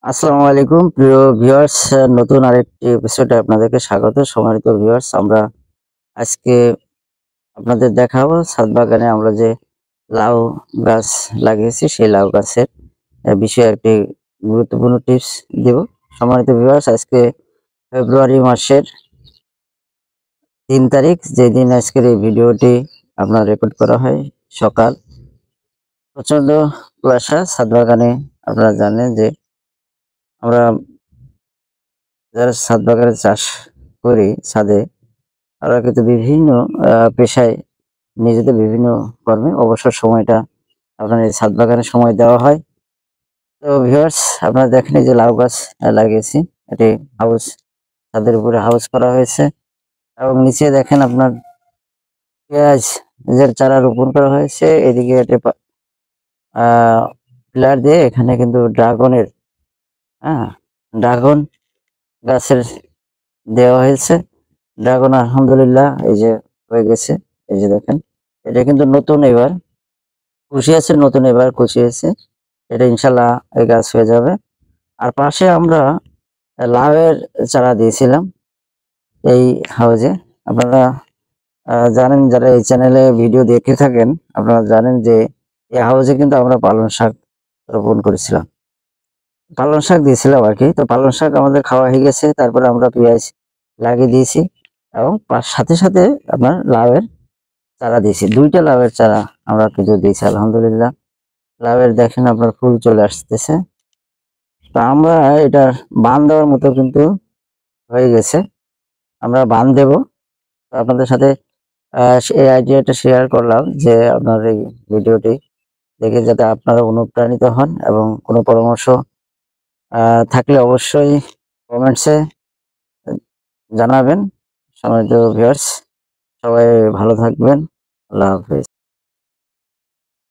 আসসালামু আলাইকুম প্রিয় ভিউয়ার্স, নতুন আরেকটি এপিসোডে আপনাদেরকে স্বাগত। সম্মানিত ভিউয়ার্স, আমরা আজকে আপনাদের দেখাবো ছাদ বাগানে আমরা যে লাউ গাছ লাগিয়েছি সেই লাউ গাছের বিষয়ে একটি গুরুত্বপূর্ণ টিপস দেব। সম্মানিত ভিউয়ার্স, আজকে ফেব্রুয়ারি মাসের 3 তারিখ, যেদিন আজকের এই ভিডিওটি আপনার রেকর্ড করা হয়। সকাল প্রচন্ড কুয়াশা ছাদ বাগানে। আপনারা জানেন যে আমরা যারা ছাদ বাগানে চাষ করি ছাদে, আমরা কিন্তু বিভিন্ন পেশায় নিজেদের বিভিন্ন কর্মে অবসর সময়টা আপনার এই ছাদ বাগানে সময় দেওয়া হয়। তো ভিউয়ার্স, আপনারা দেখেন এই যে লাউ গাছ লাগিয়েছি, এটি হাউস, ছাদের উপরে হাউস করা হয়েছে এবং নিচে দেখেন আপনার পেঁয়াজ এর চারা রোপণ করা হয়েছে। এদিকে এটি পিলার দিয়ে এখানে কিন্তু ড্রাগনের, হ্যাঁ, ড্রাগন গাছের দেওয়া হয়েছে। ড্রাগন আলহামদুলিল্লাহ এই যে হয়ে গেছে। এই যে দেখেন, এটা কিন্তু নতুন, এবার কুশি আছে, নতুন এবার কুশি হয়েছে। এটা ইনশাল্লাহ এই গাছ হয়ে যাবে। আর পাশে আমরা লাউয়ের চারা দিয়েছিলাম এই হাউজে। আপনারা জানেন, যারা এই চ্যানেলে ভিডিও দেখে থাকেন, আপনারা জানেন যে এই হাউজে কিন্তু আমরা পালং শাক রোপণ করেছিলাম, পালং শাক দিয়েছিলাম আর কি। তো পালং শাক আমাদের খাওয়া হয়ে গেছে, তারপরে আমরা পেঁয়াজ লাগিয়ে দিয়েছি এবং সাথে সাথে আপনার লাউয়ের চারা দিয়েছি। 2টা লাউয়ের চারা আমরা কিন্তু দিয়েছি আলহামদুলিল্লাহ। লাউয়ের দেখেন আপনার ফুল চলে আসতেছে। তো আমরা এটার বান দেওয়ার মতো কিন্তু হয়ে গেছে, আমরা বান দেব। তো আপনাদের সাথে এই আইডিয়াটা শেয়ার করলাম যে আপনার এই ভিডিওটি দেখে যাতে আপনারা অনুপ্রাণিত হন এবং কোনো পরামর্শ থাকলে অবশ্যই কমেন্টসে জানাবেন। সম্মানিত ভিউয়ার্স, সবাই ভালো থাকবেন। আল্লাহ হাফেজ।